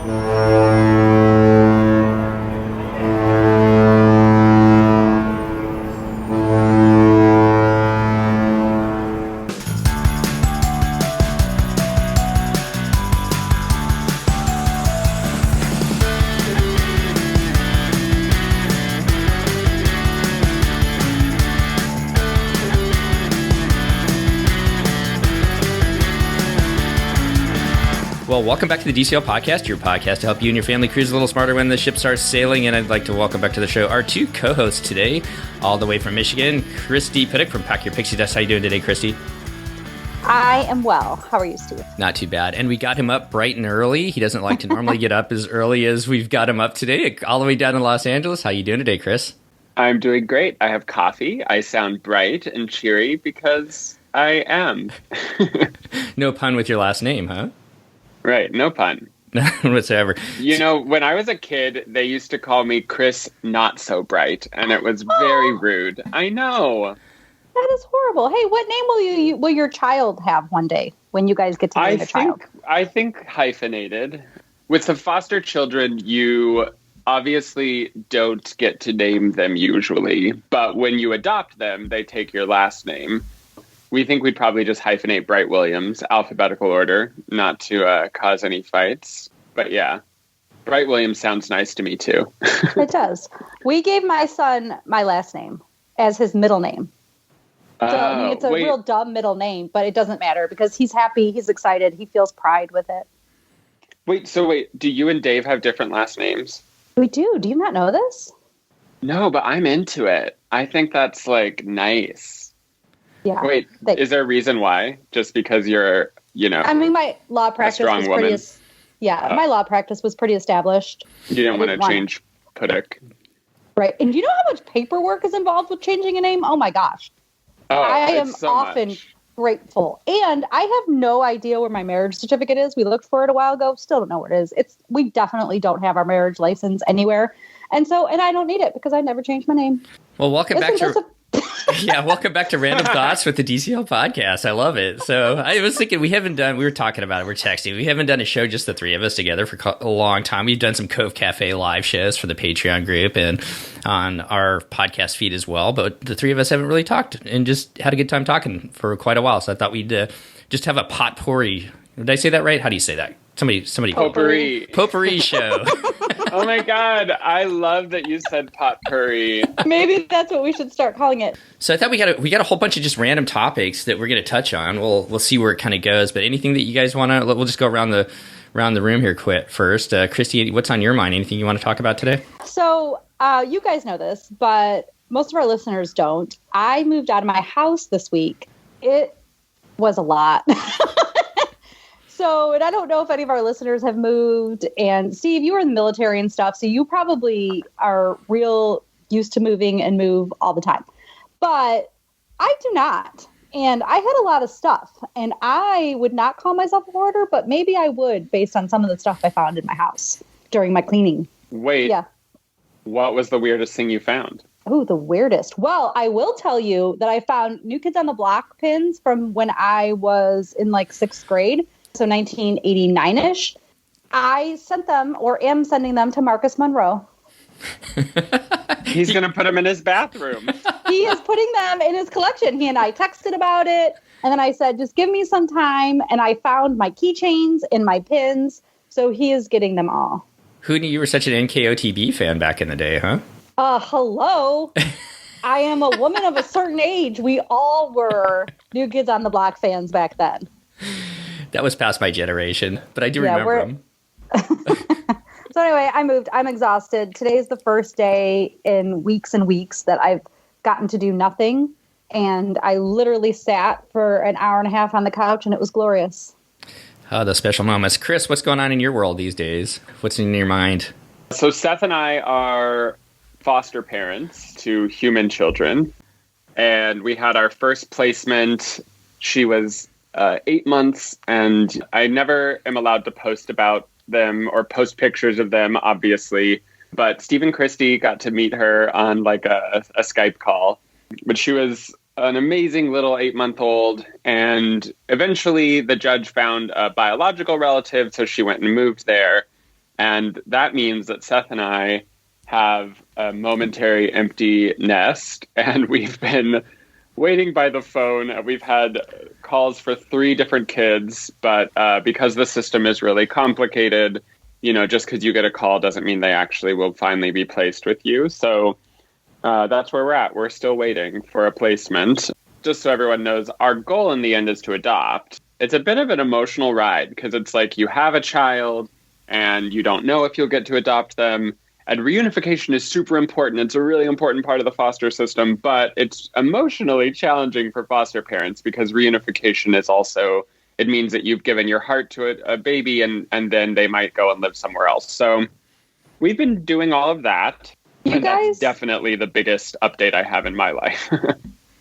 Well, welcome back to the DCL Podcast, your podcast to help you and your family cruise a little smarter when the ship starts sailing. And I'd like to welcome back to the show our two co-hosts today, all the way from Michigan, Christy Piddock from Pack Your Pixie Dust. How you doing today, Christy? I am well. How are you, Steve? Not too bad. And we got him up bright and early. He doesn't like to normally get up as early as we've got him up today, all the way down in Los Angeles. How you doing today, Chris? I'm doing great. I have coffee. I sound bright and cheery because I am. No pun with your last name, huh? Right, no pun. Whatsoever. You know, when I was a kid, they used to call me Chris Not So Bright, and it was very rude. I know. That is horrible. Hey, what name will your child have one day when you guys get to name a child? I think hyphenated. With the foster children, you obviously don't get to name them usually, but when you adopt them, they take your last name. We think we'd probably just hyphenate Bright Williams, alphabetical order, not to cause any fights. But yeah, Bright Williams sounds nice to me too. It does. We gave my son my last name as his middle name. So, I mean, it's a real dumb middle name, but it doesn't matter because he's happy, he's excited, he feels pride with it. Wait, do you and Dave have different last names? We do. Do you not know this? No, but I'm into it. I think that's like nice. Yeah. Wait, is there a reason why? Just because you're, I mean, my law practice was pretty. My law practice was pretty established. You didn't want to change Piddock. Right. And you know how much paperwork is involved with changing a name? Oh my gosh. I am often grateful. And I have no idea where my marriage certificate is. We looked for it a while ago. Still don't know where it is. We definitely don't have our marriage license anywhere. And I don't need it because I never changed my name. Well, welcome back to Random Thoughts with the DCL Podcast. I love it. So I was thinking we were talking about it, we're texting. We haven't done a show just the three of us together for a long time. We've done some Cove Cafe live shows for the Patreon group and on our podcast feed as well. But the three of us haven't really talked and just had a good time talking for quite a while. So I thought we'd just have a potpourri. Did I say that right? How do you say that? Somebody potpourri show. Oh my God, I love that you said potpourri. Maybe that's what we should start calling it. So I thought we got a whole bunch of just random topics that we're going to touch on. We'll see where it kind of goes. But anything that you guys want to, we'll just go around the room here first. Christy, what's on your mind? Anything you want to talk about today? So you guys know this, but most of our listeners don't. I moved out of my house this week. It was a lot. And I don't know if any of our listeners have moved. And Steve, you were in the military and stuff, so you probably are real used to moving and move all the time. But I do not. And I had a lot of stuff. And I would not call myself a hoarder, but maybe I would based on some of the stuff I found in my house during my cleaning. Wait. Yeah. What was the weirdest thing you found? Oh, the weirdest. Well, I will tell you that I found New Kids on the Block pins from when I was in like 6th grade. So 1989-ish. I sent them or am sending them to Marcus Monroe. He's going to put them in his bathroom. He is putting them in his collection. He and I texted about it. And then I said, just give me some time. And I found my keychains and my pins. So he is getting them all. Who knew you were such an NKOTB fan back in the day, huh? Hello. I am a woman of a certain age. We all were New Kids on the Block fans back then. That was past my generation, but I do remember them. So anyway, I moved. I'm exhausted. Today's the first day in weeks and weeks that I've gotten to do nothing. And I literally sat for an hour and a half on the couch, and it was glorious. Oh, the special moments. Chris, what's going on in your world these days? What's in your mind? So Seth and I are foster parents to human children. And we had our first placement. She was 8 months, and I never am allowed to post about them or post pictures of them, obviously. But Steve and Christy got to meet her on like a Skype call. But she was an amazing little 8-month-old, and eventually the judge found a biological relative, so she went and moved there. And that means that Seth and I have a momentary empty nest, and we've been waiting by the phone. We've had calls for 3 different kids, but because the system is really complicated, just because you get a call doesn't mean they actually will finally be placed with you. So that's where we're at. We're still waiting for a placement. Just so everyone knows, our goal in the end is to adopt. It's a bit of an emotional ride because it's like you have a child and you don't know if you'll get to adopt them. And reunification is super important. It's a really important part of the foster system, but it's emotionally challenging for foster parents because reunification is also, it means that you've given your heart to a baby and then they might go and live somewhere else. So we've been doing all of that. That's definitely the biggest update I have in my life.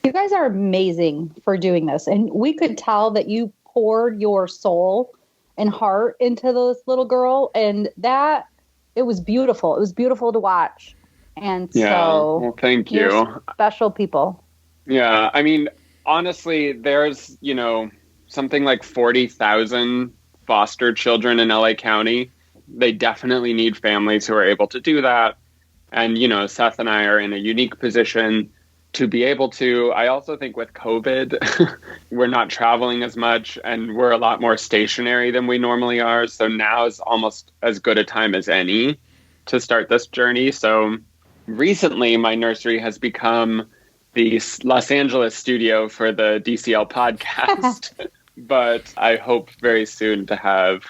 You guys are amazing for doing this. And we could tell that you poured your soul and heart into this little girl. And that, it was beautiful. It was beautiful to watch. And well, thank you. You're special people. Yeah. I mean, honestly, there's, something like 40,000 foster children in LA County. They definitely need families who are able to do that. And, Seth and I are in a unique position to be able to. I also think with COVID, we're not traveling as much and we're a lot more stationary than we normally are. So now is almost as good a time as any to start this journey. So recently, my nursery has become the Los Angeles studio for the DCL podcast. But I hope very soon to have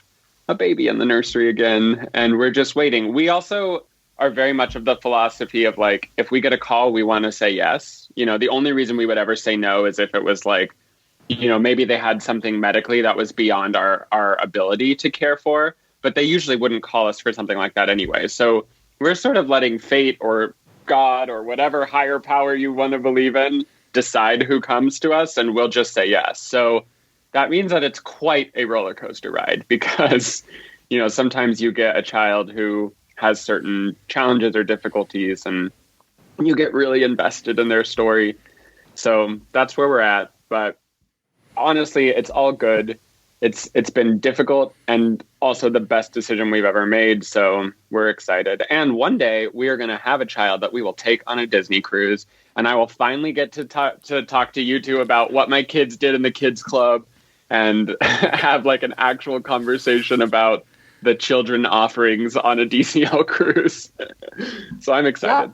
a baby in the nursery again. And we're just waiting. We also are very much of the philosophy of like, if we get a call, we want to say yes. The only reason we would ever say no is if it was like, maybe they had something medically that was beyond our ability to care for, but they usually wouldn't call us for something like that anyway. So we're sort of letting fate or God or whatever higher power you want to believe in decide who comes to us, and we'll just say yes. So that means that it's quite a roller coaster ride because, sometimes you get a child who has certain challenges or difficulties and you get really invested in their story. So that's where we're at. But honestly, it's all good. It's been difficult and also the best decision we've ever made. So we're excited. And one day we are going to have a child that we will take on a Disney cruise. And I will finally get to talk to you two about what my kids did in the kids club and have like an actual conversation about the children offerings on a DCL cruise. So I'm excited.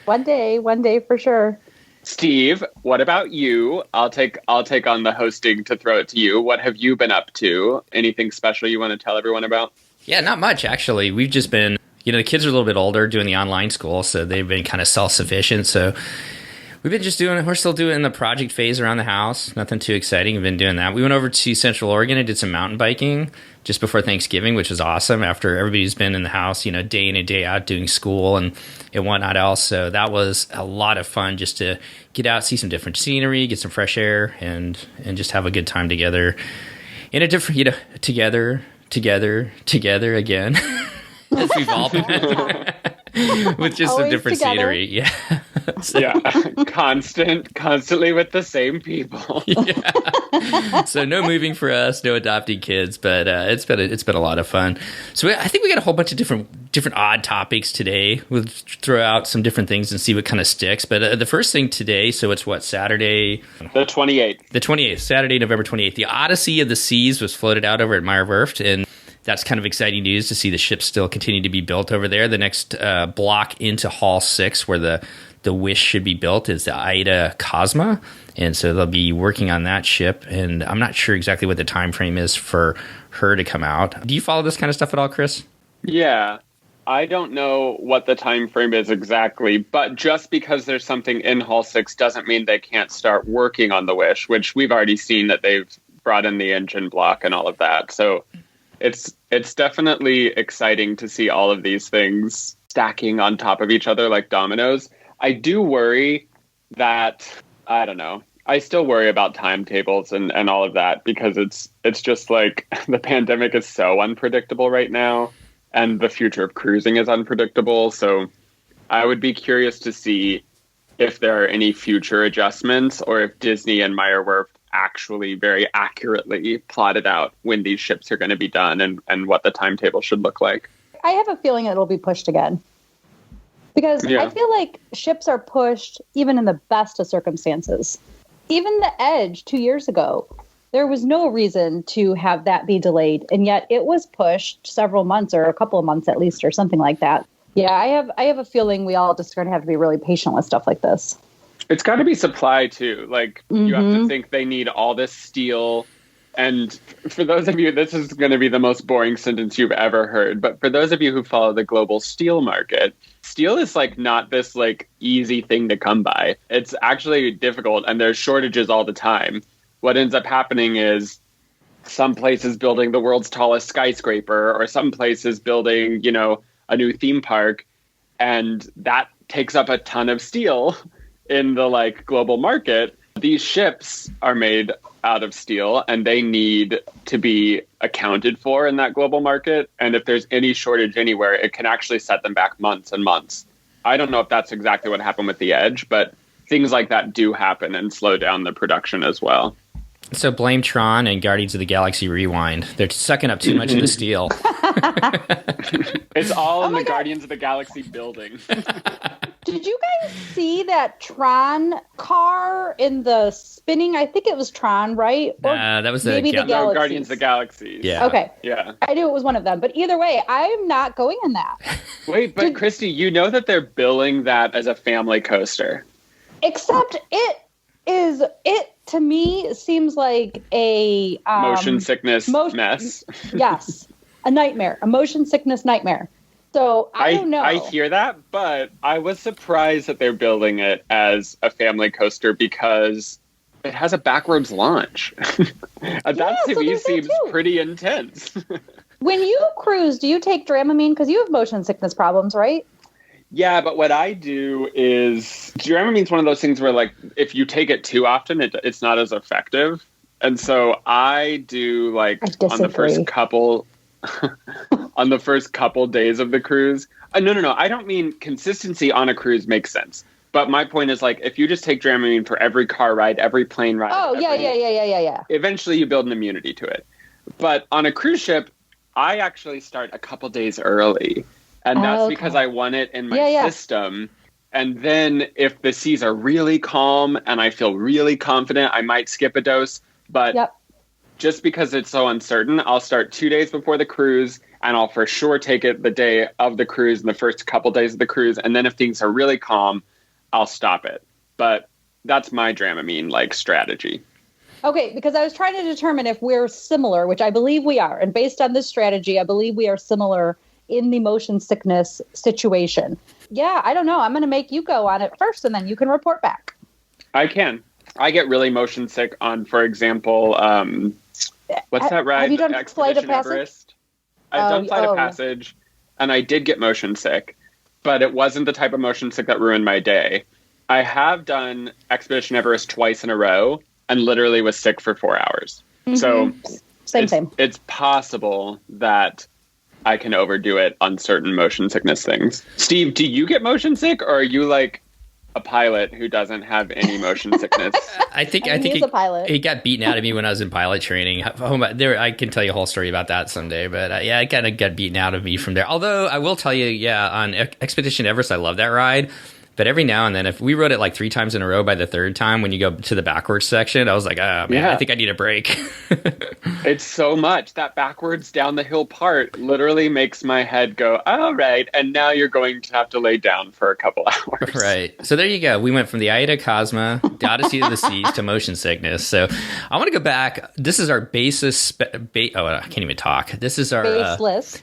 Yeah. One day for sure. Steve, what about you? I'll take on the hosting to throw it to you. What have you been up to? Anything special you want to tell everyone about? Yeah, not much, actually. We've just been, the kids are a little bit older doing the online school, so they've been kind of self-sufficient. So we're still doing the project phase around the house. Nothing too exciting. We've been doing that. We went over to Central Oregon and did some mountain biking just before Thanksgiving, which was awesome after everybody's been in the house, day in and day out doing school and whatnot else. So that was a lot of fun just to get out, see some different scenery, get some fresh air, and just have a good time together in a different, together again, as we've all been. With just some different scenery. Yeah. Constantly with the same people. Yeah. So no moving for us, no adopting kids, but it's been a lot of fun. So I think we got a whole bunch of different odd topics today. We'll throw out some different things and see what kind of sticks. But the first thing today, so it's Saturday? The 28th. The 28th, Saturday, November 28th. The Odyssey of the Seas was floated out over at Meyer Werft, and that's kind of exciting news to see the ship still continue to be built over there. The next block into Hall 6, where the Wish should be built, is the Aida Cosma, and so they'll be working on that ship. And I'm not sure exactly what the time frame is for her to come out. Do you follow this kind of stuff at all, Chris? Yeah, I don't know what the time frame is exactly, but just because there's something in Hall 6 doesn't mean they can't start working on the Wish, which we've already seen that they've brought in the engine block and all of that. So it's definitely exciting to see all of these things stacking on top of each other like dominoes. I do worry that, I don't know, I still worry about timetables and all of that because it's just like the pandemic is so unpredictable right now and the future of cruising is unpredictable. So I would be curious to see if there are any future adjustments or if Disney and Meyer Werft actually very accurately plotted out when these ships are going to be done and what the timetable should look like. I have a feeling it'll be pushed again. Because I feel like ships are pushed even in the best of circumstances. Even the Edge 2 years ago, there was no reason to have that be delayed. And yet it was pushed several months or a couple of months at least or something like that. Yeah, I have a feeling we all just going to have to be really patient with stuff like this. It's got to be supply too. Like you have to think they need all this steel. And for those of you, this is going to be the most boring sentence you've ever heard. But for those of you who follow the global steel market, steel is like not this like easy thing to come by. It's actually difficult and there's shortages all the time. What ends up happening is some places building the world's tallest skyscraper or some places building, you know, a new theme park. And that takes up a ton of steel in the like global market. These ships are made out of steel and they need to be accounted for in that global market. And if there's any shortage anywhere, it can actually set them back months and months. I don't know if that's exactly what happened with the Edge, but things like that do happen and slow down the production as well. So blame Tron and Guardians of the Galaxy Rewind. They're sucking up too much of the steel. It's all in the Guardians of the Galaxy building. Did you guys see that Tron car in the spinning? I think it was Tron, right? Or that was maybe the no, Guardians of the Galaxy. Yeah. Okay. Yeah. I knew it was one of them. But either way, I'm not going in that. Wait, but Christy, you know that they're billing that as a family coaster. Except it to me seems like a motion sickness mess. Yes. A nightmare. A motion sickness nightmare. So I don't know. I hear that, but I was surprised that they're building it as a family coaster because it has a backwards launch. That to me seems pretty intense. When you cruise, do you take Dramamine? Because you have motion sickness problems, right? Yeah, but what I do is Dramamine's one of those things where, like, if you take it too often, it's not as effective. And so I do, like, on the first couple on the first couple days of the cruise. No. I don't mean consistency on a cruise makes sense. But my point is, like, if you just take Dramamine for every car ride, every plane ride. Oh, yeah. Eventually you build an immunity to it. But on a cruise ship, I actually start a couple days early. And that's because I want it in my system. And then if the seas are really calm and I feel really confident, I might skip a dose. But just because it's so uncertain, I'll start 2 days before the cruise and I'll for sure take it the day of the cruise and the first couple days of the cruise. And then if things are really calm, I'll stop it. But that's my Dramamine like strategy. Okay, because I was trying to determine if we're similar, which I believe we are. And based on this strategy, I believe we are similar in the motion sickness situation. Yeah, I don't know. I'm going to make you go on it first and then you can report back. I can. I get really motion sick on, for example, what's that ride? Have you done Expedition Flight of Passage? Everest. I've done Flight of Passage and I did get motion sick, but it wasn't the type of motion sick that ruined my day. I have done Expedition Everest twice in a row and literally was sick for 4 hours. Mm-hmm. So same. It's possible that I can overdo it on certain motion sickness things. Steve, do you get motion sick, or are you like a pilot who doesn't have any motion sickness? I think he's a pilot. He got beaten out of me when I was in pilot training. I can tell you a whole story about that someday, but I kind of got beaten out of me from there. Although I will tell you, on Expedition Everest, I love that ride. But every now and then, if we rode it like 3 times in a row, by the third time, when you go to the backwards section, I was like, oh, man, I think I need a break. It's so much. That backwards down the hill part literally makes my head go, all right, and now you're going to have to lay down for a couple hours. Right. So there you go. We went from the Ida Cosma, Odyssey of the Seas, to motion sickness. So I want to go back. This is our baseless I can't even talk. This is our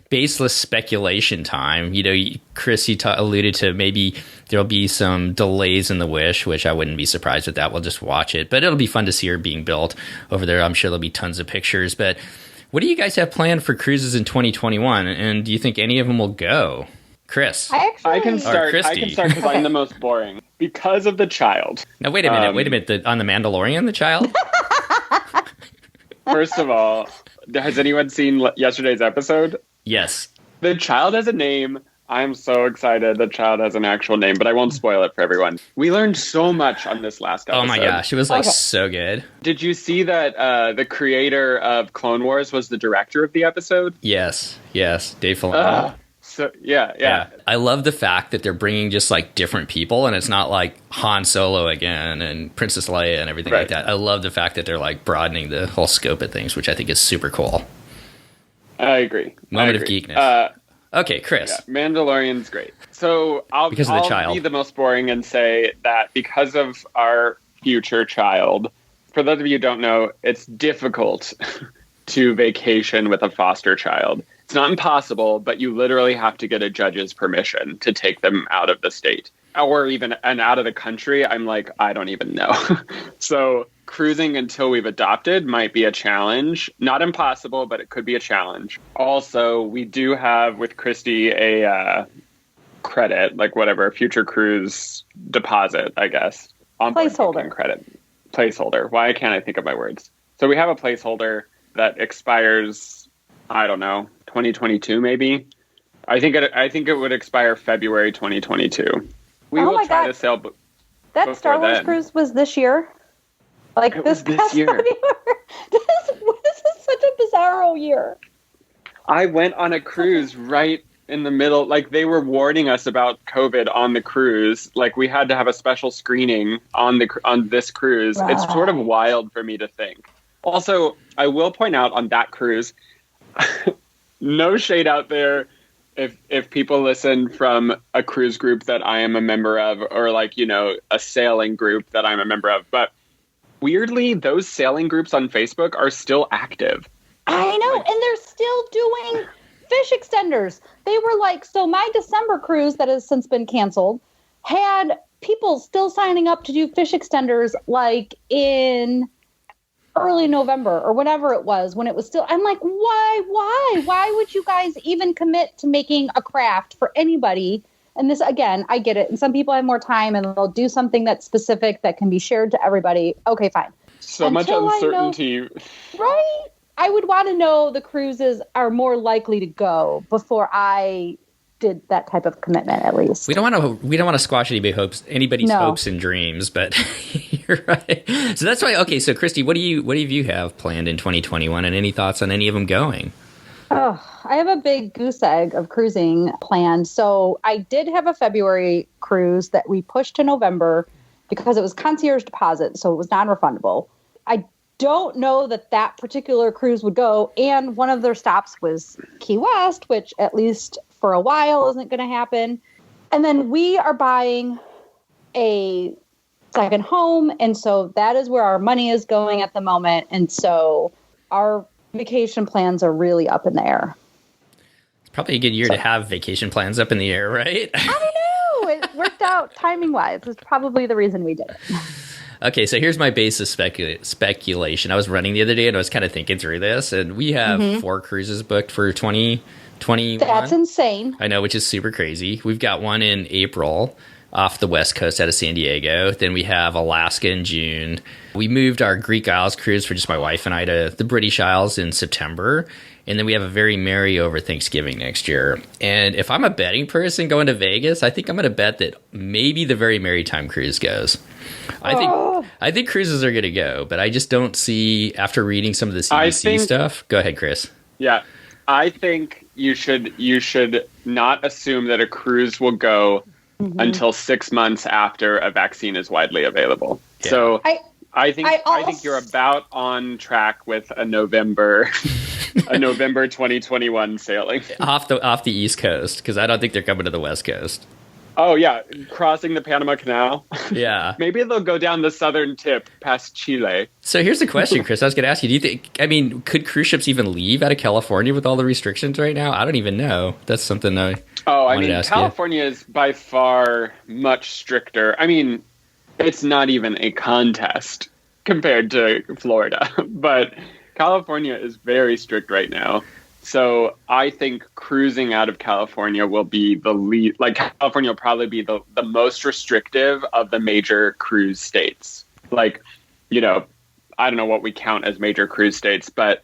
baseless speculation time. You know, Chris, you alluded to maybe there'll be some delays in the Wish, which I wouldn't be surprised with that. We'll just watch it. But it'll be fun to see her being built over there. I'm sure there'll be tons of pictures. But what do you guys have planned for cruises in 2021? And do you think any of them will go? Chris? I can start because I'm the most boring. Because of the child. Now, wait a minute. On The Mandalorian, the child? First of all, has anyone seen yesterday's episode? Yes. The child has a name. I'm so excited the child has an actual name, but I won't spoil it for everyone. We learned so much on this last episode. Oh my gosh, it was so good. Did you see that the creator of Clone Wars was the director of the episode? Yes, Dave Filoni. So yeah. I love the fact that they're bringing just like different people, and it's not like Han Solo again and Princess Leia and everything like that. I love the fact that they're like broadening the whole scope of things, which I think is super cool. I agree. Moment of geekness. Okay, Chris. Yeah, Mandalorian's great. So I'll be the most boring and say that because of our future child, for those of you who don't know, it's difficult to vacation with a foster child. It's not impossible, but you literally have to get a judge's permission to take them out of the state or even out of the country. I'm like, I don't even know. So cruising until we've adopted might be a challenge. Not impossible, but it could be a challenge. Also, we do have with Christy a credit, like whatever, future cruise deposit, I guess. Placeholder. Credit. Placeholder. Why can't I think of my words? So we have a placeholder that expires, I don't know, 2022 maybe. I think it would expire February 2022. We will try to sail. That Star Wars cruise was this year. Like this year. This is such a bizarro year. I went on a cruise right in the middle. Like they were warning us about COVID on the cruise. Like we had to have a special screening on this cruise. Right. It's sort of wild for me to think. Also, I will point out on that cruise, no shade out there if people listen from a cruise group that I am a member of, or like, you know, a sailing group that I'm a member of. But weirdly, those sailing groups on Facebook are still active. I know, and they're still doing fish extenders. They were like, so my December cruise that has since been canceled had people still signing up to do fish extenders like in early November or whatever it was when it was still, I'm like, why would you guys even commit to making a craft for anybody? And this, again, I get it. And some people have more time and they'll do something that's specific that can be shared to everybody. Okay, fine. So much uncertainty. Right? I would want to know the cruises are more likely to go before I did that type of commitment, at least. We don't want to squash anybody's hopes and dreams, but you're right. So that's why. Okay, so Christy, what do you have planned in 2021, and any thoughts on any of them going? Oh, I have a big goose egg of cruising planned. So I did have a February cruise that we pushed to November because it was concierge deposit, so it was non-refundable. I don't know that particular cruise would go, and one of their stops was Key West, which at least for a while isn't going to happen. And then we are buying a second home, and so that is where our money is going at the moment. And so our vacation plans are really up in the air. It's probably a good year to have vacation plans up in the air, right? I know. It worked out timing-wise. It's probably the reason we did it. Okay, so here's my basis speculation. I was running the other day and I was kind of thinking through this, and we have 4 cruises booked for 2021. That's insane. I know, which is super crazy. We've got one in April off the West Coast out of San Diego. Then we have Alaska in June. We moved our Greek Isles cruise for just my wife and I to the British Isles in September. And then we have a Very Merry over Thanksgiving next year. And if I'm a betting person going to Vegas, I think I'm going to bet that maybe the Very Maritime cruise goes. I think cruises are going to go, but I just don't see, after reading some of the CDC stuff. Go ahead, Chris. Yeah, I think you should not assume that a cruise will go until 6 months after a vaccine is widely available. Yeah. So I think you're about on track with a November 2021 sailing off the East Coast, because I don't think they're coming to the West Coast. Oh yeah, crossing the Panama Canal. Yeah, maybe they'll go down the southern tip past Chile. So here's the question, Chris. I was going to ask you: do you think? I mean, could cruise ships even leave out of California with all the restrictions right now? I don't even know. That's something I. Oh, I mean, California is by far much stricter. I mean, it's not even a contest compared to Florida, but California is very strict right now. So I think cruising out of California will be the lead. Like California will probably be the most restrictive of the major cruise states. Like, you know, I don't know what we count as major cruise states, but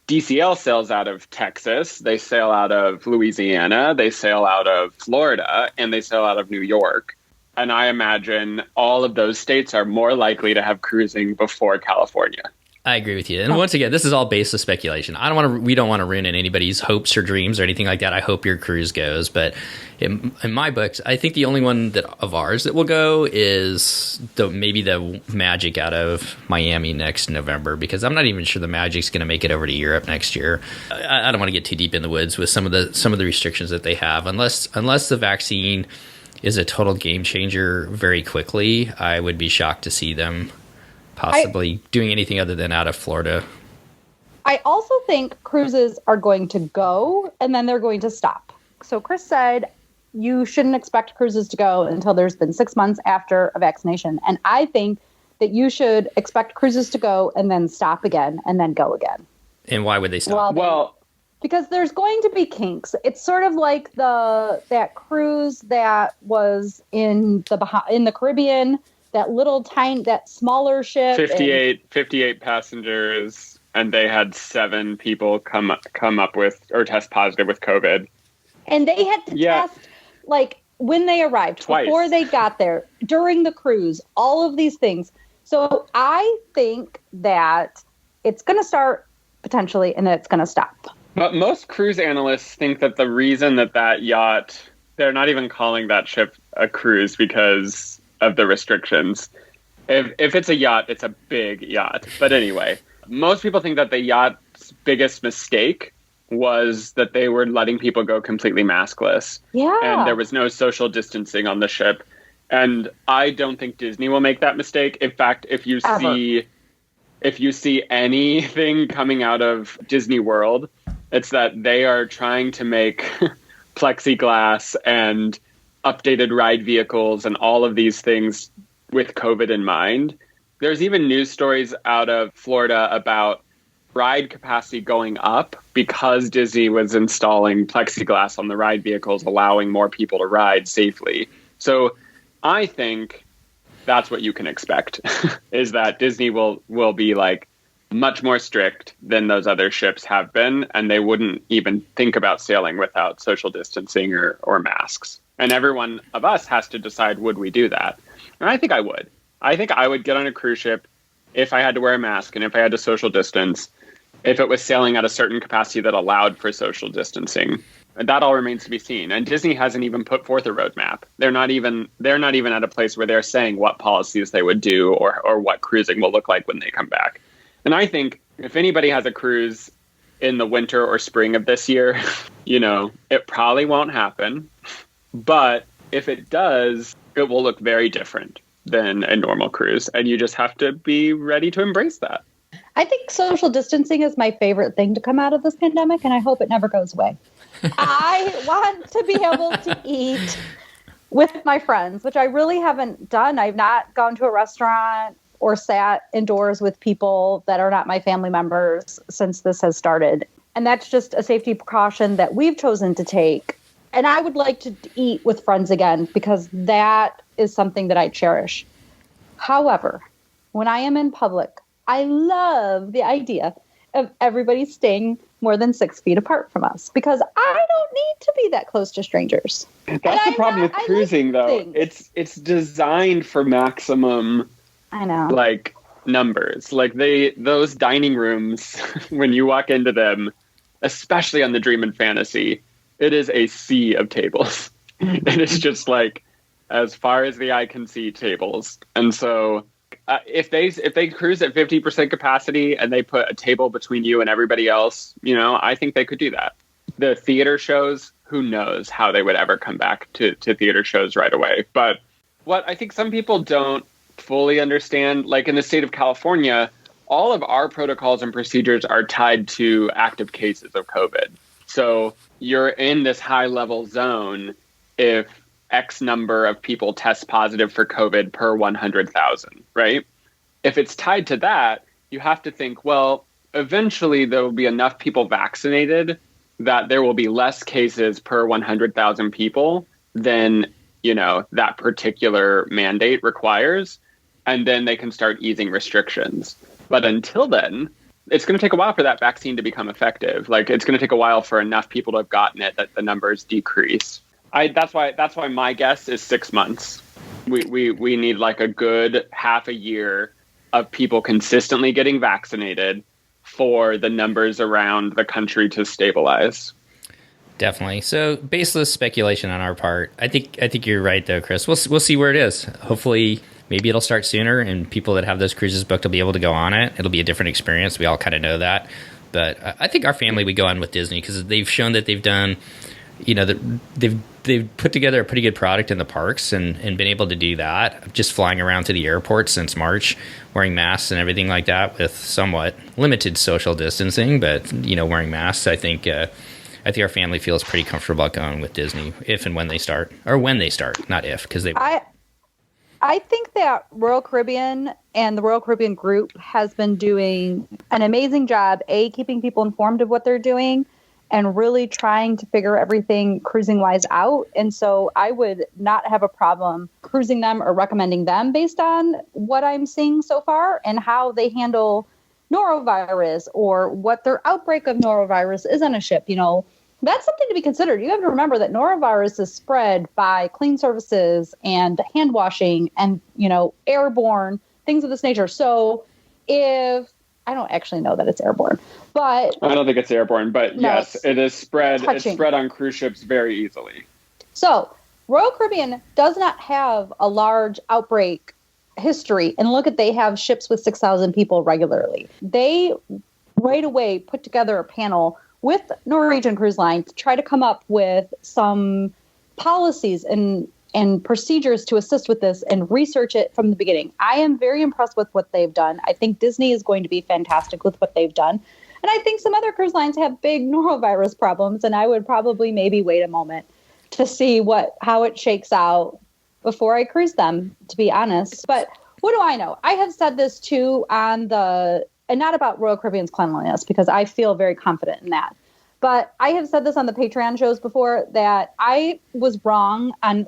DCL sails out of Texas, they sail out of Louisiana, they sail out of Florida, and they sail out of New York. And I imagine all of those states are more likely to have cruising before California. I agree with you. And once again, this is all based on speculation. We don't want to ruin anybody's hopes or dreams or anything like that. I hope your cruise goes, but in my books, I think the only one of ours that will go is maybe the Magic out of Miami next November, because I'm not even sure the Magic's going to make it over to Europe next year. I don't want to get too deep in the woods with some of the restrictions that they have, unless the vaccine is a total game changer very quickly. I would be shocked to see them possibly doing anything other than out of Florida. I also think cruises are going to go and then they're going to stop. So Chris said you shouldn't expect cruises to go until there's been 6 months after a vaccination. And I think that you should expect cruises to go and then stop again and then go again. And why would they stop? Well, because there's going to be kinks. It's sort of like that cruise that was in the Caribbean, that smaller ship. 58 passengers, and they had 7 people come up with or test positive with COVID. And they had to test, like, when they arrived, twice. Before they got there, during the cruise, all of these things. So I think that it's going to start potentially, and then it's going to stop. But most cruise analysts think that the reason that yacht, they're not even calling that ship a cruise because of the restrictions. If it's a yacht, it's a big yacht. But anyway, most people think that the yacht's biggest mistake was that they were letting people go completely maskless. Yeah. And there was no social distancing on the ship. And I don't think Disney will make that mistake. In fact, if you see anything coming out of Disney World, it's that they are trying to make plexiglass and updated ride vehicles and all of these things with COVID in mind. There's even news stories out of Florida about ride capacity going up because Disney was installing plexiglass on the ride vehicles, allowing more people to ride safely. So I think that's what you can expect, is that Disney will be like much more strict than those other ships have been, and they wouldn't even think about sailing without social distancing or masks. And every one of us has to decide, would we do that? And I think I would. I think I would get on a cruise ship if I had to wear a mask and if I had to social distance, if it was sailing at a certain capacity that allowed for social distancing. And that all remains to be seen. And Disney hasn't even put forth a roadmap. They're not even at a place where they're saying what policies they would do or what cruising will look like when they come back. And I think if anybody has a cruise in the winter or spring of this year, it probably won't happen. But if it does, it will look very different than a normal cruise. And you just have to be ready to embrace that. I think social distancing is my favorite thing to come out of this pandemic, and I hope it never goes away. I want to be able to eat with my friends, which I really haven't done. I've not gone to a restaurant or sat indoors with people that are not my family members since this has started. And that's just a safety precaution that we've chosen to take. And I would like to eat with friends again because that is something that I cherish. However, when I am in public, I love the idea of everybody staying more than 6 feet apart from us because I don't need to be that close to strangers. That's the problem with cruising, though. It's designed for maximum, numbers. Like those dining rooms, when you walk into them, especially on the Dream and Fantasy, it is a sea of tables. It is just like as far as the eye can see tables. And so if they cruise at 50% capacity and they put a table between you and everybody else, I think they could do that. The theater shows, who knows how they would ever come back to theater shows right away. But what I think some people don't fully understand, like in the state of California, all of our protocols and procedures are tied to active cases of COVID. So you're in this high level zone if X number of people test positive for COVID per 100,000, right? If it's tied to that, you have to think, well, eventually there will be enough people vaccinated that there will be less cases per 100,000 people than, that particular mandate requires. And then they can start easing restrictions. But until then, it's going to take a while for that vaccine to become effective. Like it's going to take a while for enough people to have gotten it that the numbers decrease. That's why my guess is 6 months. We need like a good half a year of people consistently getting vaccinated for the numbers around the country to stabilize. Definitely. So baseless speculation on our part. I think you're right though, Chris. We'll see where it is. Hopefully, maybe it'll start sooner, and people that have those cruises booked will be able to go on it. It'll be a different experience. We all kind of know that. But I think our family would go on with Disney because they've shown that they've done, they've put together a pretty good product in the parks and been able to do that. Just flying around to the airport since March, wearing masks and everything like that with somewhat limited social distancing, but wearing masks. I think our family feels pretty comfortable about going with Disney if and when they start, or when they start, not if, because they. I think that Royal Caribbean and the Royal Caribbean group has been doing an amazing job, keeping people informed of what they're doing and really trying to figure everything cruising-wise out. And so I would not have a problem cruising them or recommending them based on what I'm seeing so far and how they handle norovirus or what their outbreak of norovirus is on a ship. That's something to be considered. You have to remember that norovirus is spread by clean surfaces and hand washing and, airborne, things of this nature. So I don't actually know that it's airborne, but I don't think it's airborne, but no, yes, it is spread. Touching. It's spread on cruise ships very easily. So Royal Caribbean does not have a large outbreak history. And they have ships with 6,000 people regularly. They right away put together a panel with Norwegian Cruise Line to try to come up with some policies and procedures to assist with this and research it from the beginning. I am very impressed with what they've done. I think Disney is going to be fantastic with what they've done. And I think some other cruise lines have big norovirus problems, and I would probably maybe wait a moment to see how it shakes out before I cruise them, to be honest. But what do I know? I have said this too and not about Royal Caribbean's cleanliness, because I feel very confident in that. But I have said this on the Patreon shows before that I was wrong on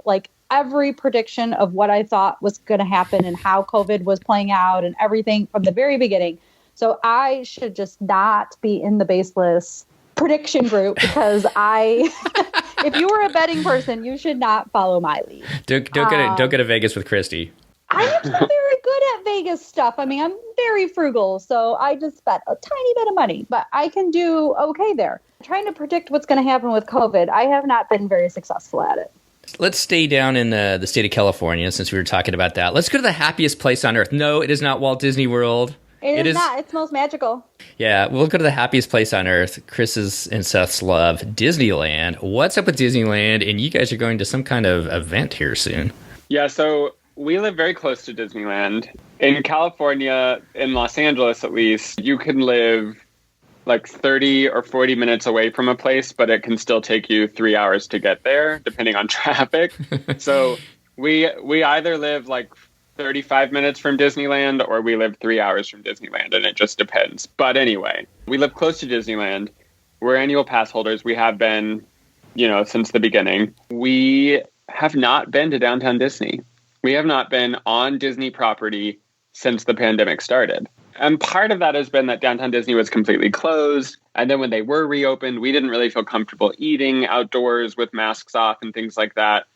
every prediction of what I thought was going to happen and how COVID was playing out and everything from the very beginning. So I should just not be in the baseless prediction group because if you were a betting person, you should not follow my lead. Don't go to Vegas with Christy. I am not very good at Vegas stuff. I mean, I'm very frugal, so I just bet a tiny bit of money, but I can do okay there. Trying to predict what's going to happen with COVID, I have not been very successful at it. Let's stay down in the state of California since we were talking about that. Let's go to the happiest place on earth. No, it is not Walt Disney World. It is not. It's most magical. Yeah, we'll go to the happiest place on earth. Chris's and Seth's love, Disneyland. What's up with Disneyland? And you guys are going to some kind of event here soon. Yeah, so we live very close to Disneyland. In California, in Los Angeles at least, you can live 30 or 40 minutes away from a place, but it can still take you 3 hours to get there, depending on traffic. So we either live 35 minutes from Disneyland or we live 3 hours from Disneyland, and it just depends. But anyway, we live close to Disneyland. We're annual pass holders. We have been, since the beginning. We have not been to Downtown Disney. We have not been on Disney property since the pandemic started. And part of that has been that Downtown Disney was completely closed. And then when they were reopened, we didn't really feel comfortable eating outdoors with masks off and things like that.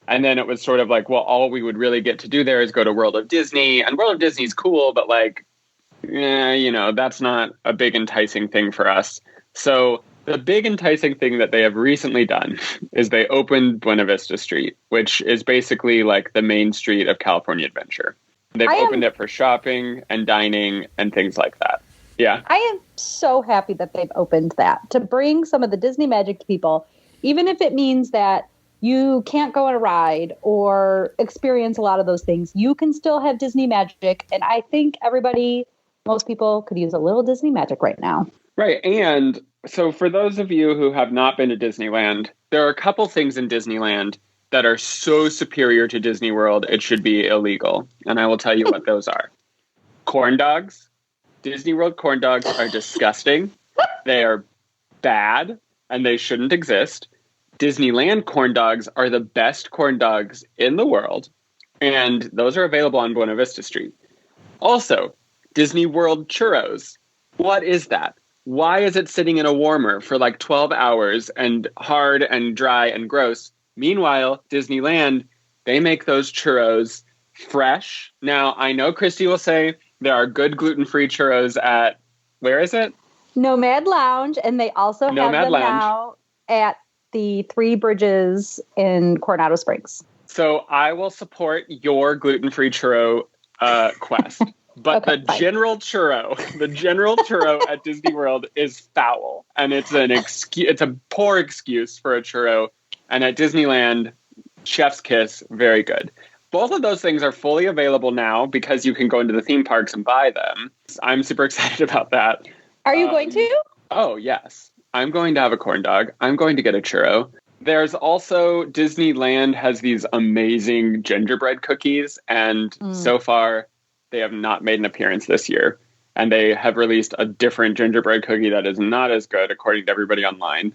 And then it was sort of all we would really get to do there is go to World of Disney. And World of Disney's cool, but that's not a big enticing thing for us. So the big enticing thing that they have recently done is they opened Buena Vista Street, which is basically the main street of California Adventure. They've opened it for shopping and dining and things like that. Yeah. I am so happy that they've opened that to bring some of the Disney magic to people, even if it means that you can't go on a ride or experience a lot of those things. You can still have Disney magic. And I think most people could use a little Disney magic right now. Right. And so for those of you who have not been to Disneyland, there are a couple things in Disneyland that are so superior to Disney World, it should be illegal. And I will tell you what those are. Corn dogs. Disney World corn dogs are disgusting. They are bad, and they shouldn't exist. Disneyland corn dogs are the best corn dogs in the world, and those are available on Buena Vista Street. Also, Disney World churros. What is that? Why is it sitting in a warmer for 12 hours and hard and dry and gross? Meanwhile, Disneyland, they make those churros fresh. Now, I know Christy will say, There are good gluten-free churros at, where is it? Nomad Lounge, and they also have Nomad them Lounge. now at the Three Bridges in Coronado Springs. So I will support your gluten-free churro quest. But Okay, the fine. general churro at Disney World is foul. And it's it's a poor excuse for a churro. And at Disneyland, chef's kiss, very good. Both of those things are fully available now because you can go into the theme parks and buy them. I'm super excited about that. Are you going to? Oh, yes. I'm going to have a corn dog. I'm going to get a churro. There's also, Disneyland has these amazing gingerbread cookies. And so far, they have not made an appearance this year. And they have released a different gingerbread cookie that is not as good, according to everybody online.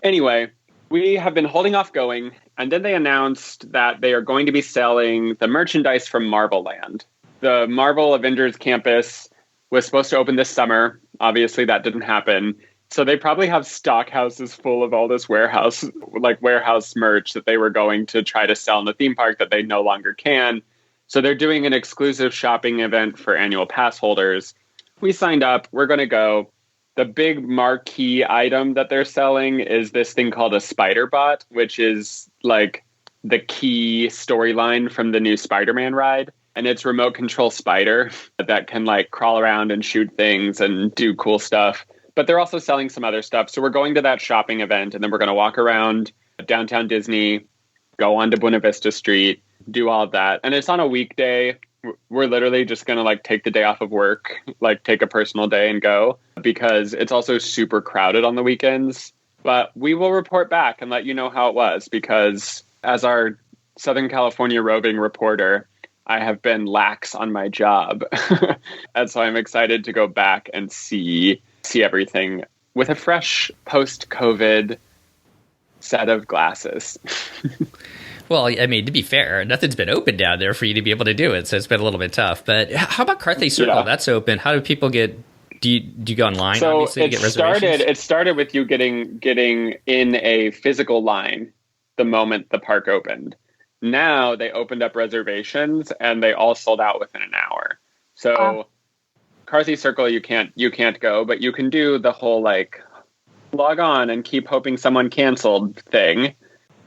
Anyway, we have been holding off going. And then they announced that they are going to be selling the merchandise from Marvel Land. The Marvel Avengers campus was supposed to open this summer. Obviously, that didn't happen. So they probably have stock houses full of all this warehouse merch that they were going to try to sell in the theme park that they no longer can. So they're doing an exclusive shopping event for annual pass holders. We signed up. We're going to go. The big marquee item that they're selling is this thing called a Spider Bot, which is like the key storyline from the new Spider-Man ride. And it's remote control spider that can like crawl around and shoot things and do cool stuff. But they're also selling some other stuff. So we're going to that shopping event and then we're going to walk around downtown Disney, go on to Buena Vista Street, do all of that. And it's on a weekday. We're literally just going to like take the day off of work, like take a personal day and go because it's also super crowded on the weekends. But we will report back and let you know how it was because as our Southern California roving reporter, I have been lax on my job. And so I'm excited to go back and see everything with a fresh post-COVID set of glasses. Well, I mean, to be fair, nothing's been open down there for you to be able to do it, so it's been a little bit tough. But how about Carthay Circle? Yeah. That's open. How do people get? Do you go online? So obviously, to get reservations? It started with you getting in a physical line the moment the park opened. Now they opened up reservations and they all sold out within an hour. So Carthay Circle, you can't go, but you can do the whole like log on and keep hoping someone canceled thing.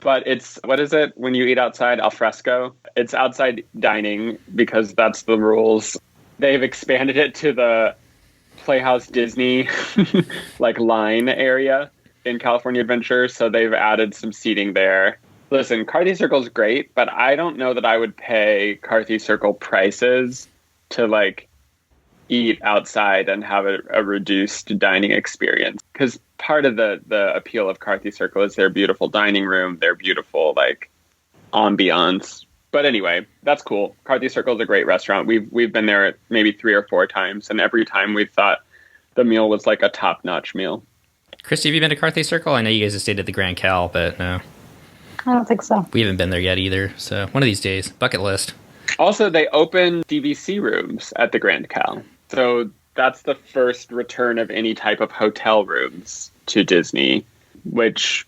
But it's, what is it when you eat outside? Al fresco. It's outside dining because that's the rules. They've expanded it to the Playhouse Disney like line area in California Adventure. So they've added some seating there. Listen, Carthay Circle is great, but I don't know that I would pay Carthay Circle prices to like eat outside and have a reduced dining experience. Because part of the appeal of Carthay Circle is their beautiful dining room, their beautiful like ambiance. But anyway, that's cool. Carthay Circle is a great restaurant. We've been there maybe 3 or 4 times, and every time we thought the meal was like a top-notch meal. Christy, have you been to Carthay Circle? I know you guys have stayed at the Grand Cal, but no. I don't think so. We haven't been there yet either, so one of these days. Bucket list. Also, they opened DVC rooms at the Grand Cal. So that's the first return of any type of hotel rooms to Disney, which,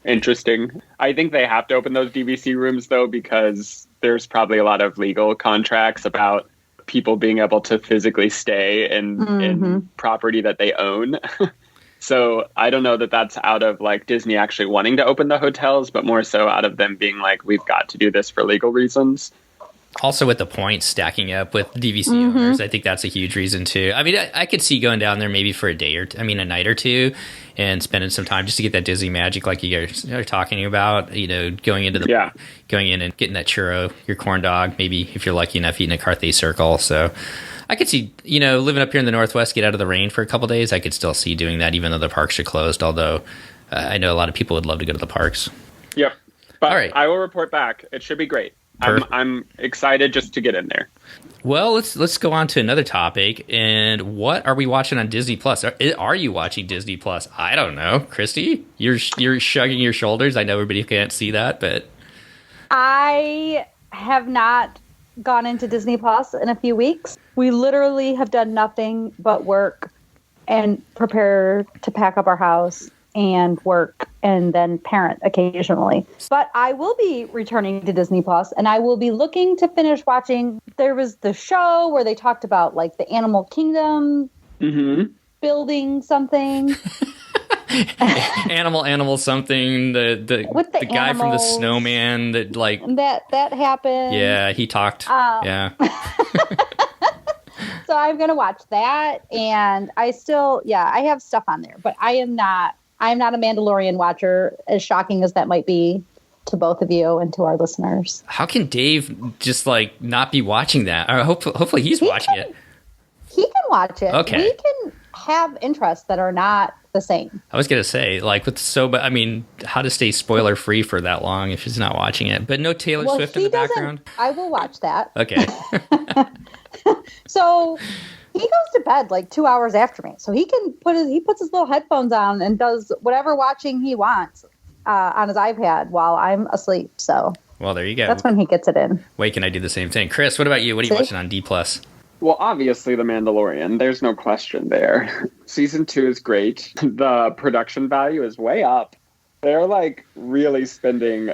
interesting. I think they have to open those DVC rooms, though, because there's probably a lot of legal contracts about people being able to physically stay in property that they own. So I don't know that that's out of like Disney actually wanting to open the hotels, but more so out of them being like, we've got to do this for legal reasons. Also with the points stacking up with DVC owners, I think that's a huge reason too. I mean, I could see going down there maybe for a night or two and spending some time just to get that Disney magic like you guys are talking about, you know, going in and getting that churro, your corn dog, maybe if you're lucky enough eating a Carthay Circle. So I could see, you know, living up here in the Northwest, get out of the rain for a couple days. I could still see doing that even though the parks are closed, although I know a lot of people would love to go to the parks. Yep. But all right. I will report back. It should be great. I'm excited just to get in there. Well, let's go on to another topic. And what are we watching on Disney Plus? Are you watching Disney Plus? I don't know, Christy. You're shrugging your shoulders. I know everybody can't see that, but I have not gone into Disney Plus in a few weeks. We literally have done nothing but work and prepare to pack up our house and work and then parent occasionally. But I will be returning to Disney Plus, and I will be looking to finish watching. There was the show where they talked about like the animal kingdom building something. Animal something. The guy from the snowman that like that happened. Yeah, he talked. Yeah. So I'm gonna watch that, and I have stuff on there, but I'm not a Mandalorian watcher, as shocking as that might be to both of you and to our listeners. How can Dave just like not be watching that? Hopefully he's watching it. He can watch it. Okay. We can have interests that are not the same. I was gonna say, like with I mean, how to stay spoiler free for that long if he's not watching it? But no Taylor Swift in the background. I will watch that. Okay. So he goes to bed like 2 hours after me, so he puts his little headphones on and does whatever watching he wants on his iPad while I'm asleep. So well, there you go. That's when he gets it in. Wait, can I do the same thing? Chris, what about you? What are you watching on D+? Well, obviously, The Mandalorian. There's no question there. Season 2 is great. The production value is way up. They're like really spending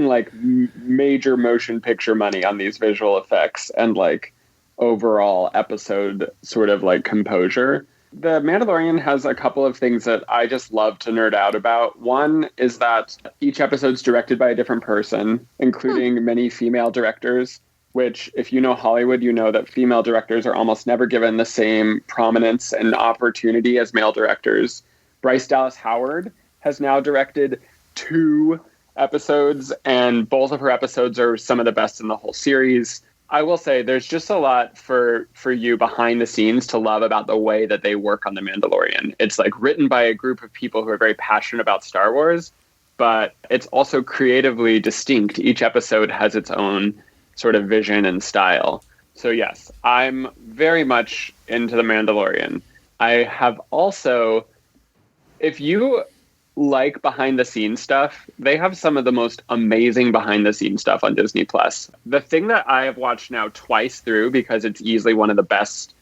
like major motion picture money on these visual effects and like overall episode sort of like composure. The Mandalorian has a couple of things that I just love to nerd out about. One is that each episode's directed by a different person, including many female directors, which if you know Hollywood, you know that female directors are almost never given the same prominence and opportunity as male directors. Bryce Dallas Howard has now directed 2 episodes, and both of her episodes are some of the best in the whole series. I will say there's just a lot for you behind the scenes to love about the way that they work on The Mandalorian. It's like written by a group of people who are very passionate about Star Wars, but it's also creatively distinct. Each episode has its own sort of vision and style. So yes, I'm very much into The Mandalorian. I have also, if you like behind the scenes stuff, they have some of the most amazing behind the scenes stuff on Disney Plus. The thing that I have watched now twice through, because it's easily one of the best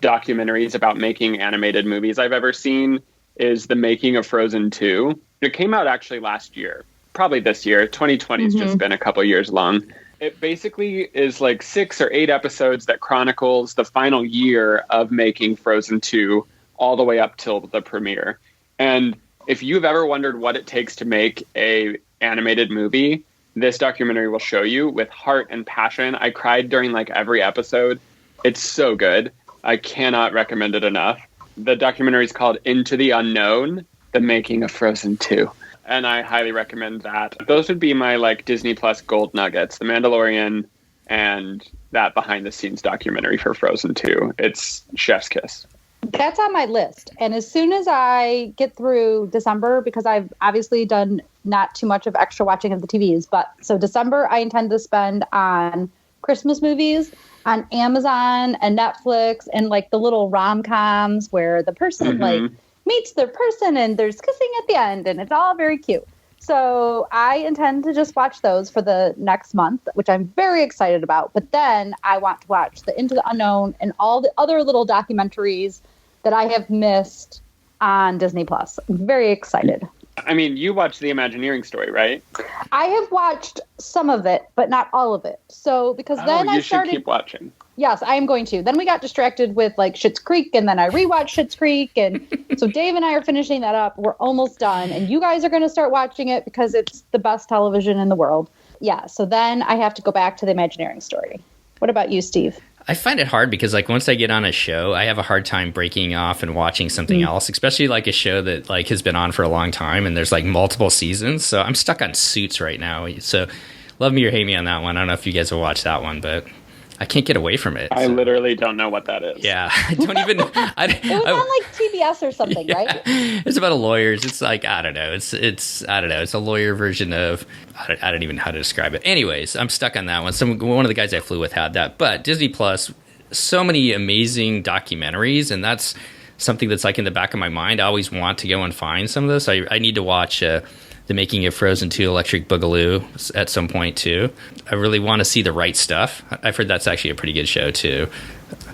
documentaries about making animated movies I've ever seen, is The Making of Frozen 2. It came out actually last year, probably this year. 2020 has just been a couple years long. It basically is like 6 or 8 episodes that chronicles the final year of making Frozen 2 all the way up till the premiere. And if you've ever wondered what it takes to make a animated movie, this documentary will show you with heart and passion. I cried during like every episode. It's so good. I cannot recommend it enough. The documentary is called Into the Unknown, The Making of Frozen 2. And I highly recommend that. Those would be my like Disney Plus gold nuggets, The Mandalorian and that behind the scenes documentary for Frozen 2. It's chef's kiss. That's on my list. And as soon as I get through December, because I've obviously done not too much of extra watching of the TVs, but so December I intend to spend on Christmas movies on Amazon and Netflix and like the little rom-coms where the person like meets their person and there's kissing at the end and it's all very cute. So I intend to just watch those for the next month, which I'm very excited about. But then I want to watch the Into the Unknown and all the other little documentaries that I have missed on Disney Plus. I'm very excited. I mean, you watched the Imagineering story, right? I have watched some of it, but not all of it. So because then I started. You should keep watching. Yes, I am going to. Then we got distracted with like Schitt's Creek, and then I rewatched Schitt's Creek, and so Dave and I are finishing that up. We're almost done, and you guys are going to start watching it because it's the best television in the world. Yeah, so then I have to go back to the Imagineering story. What about you, Steve? I find it hard because like once I get on a show, I have a hard time breaking off and watching something else, especially like a show that like has been on for a long time and there's like multiple seasons. So I'm stuck on Suits right now. So love me or hate me on that one. I don't know if you guys have watched that one, but I can't get away from it. I literally don't know what that is. Yeah, I don't even. It was on like TBS or something, right? It's about lawyers. It's like I don't know. It's I don't know. It's a lawyer version of I don't even know how to describe it. Anyways, I'm stuck on that one. One of the guys I flew with had that, but Disney Plus, so many amazing documentaries, and that's something that's like in the back of my mind. I always want to go and find some of this. I need to watch. The Making of Frozen 2 Electric Boogaloo at some point, too. I really want to see The Right Stuff. I've heard that's actually a pretty good show, too.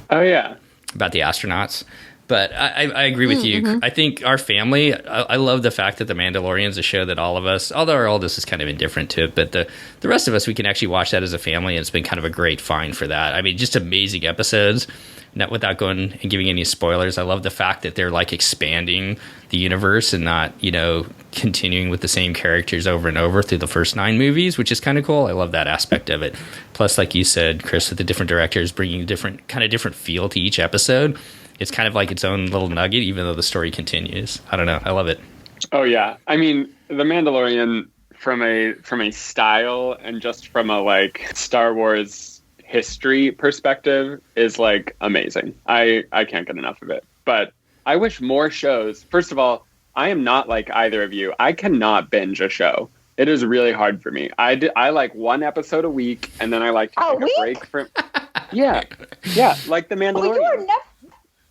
Oh, yeah. About the astronauts. But I agree with you. Mm-hmm. I think our family, I love the fact that The Mandalorian is a show that all of us, although our oldest is kind of indifferent to it, but the rest of us, we can actually watch that as a family, and it's been kind of a great find for that. I mean, just amazing episodes. Not without going and giving any spoilers, I love the fact that they're like expanding the universe and not, continuing with the same characters over and over through the first 9 movies, which is kind of cool. I love that aspect of it. Plus, like you said, Chris, with the different directors bringing a different feel to each episode. It's kind of like its own little nugget, even though the story continues. I don't know. I love it. Oh yeah, I mean, The Mandalorian from a style and just from a like Star Wars history perspective is like amazing. I can't get enough of it. But I wish more shows. First of all, I am not like either of you. I cannot binge a show. It is really hard for me. I like one episode a week, and then I like to take a break from. Yeah, like The Mandalorian. Well,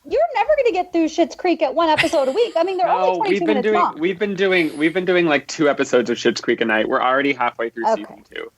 you're never going to get through Schitt's Creek at one episode a week. I mean, they're only 22 minutes long. We've been doing like 2 episodes of Schitt's Creek a night. We're already halfway through season 2,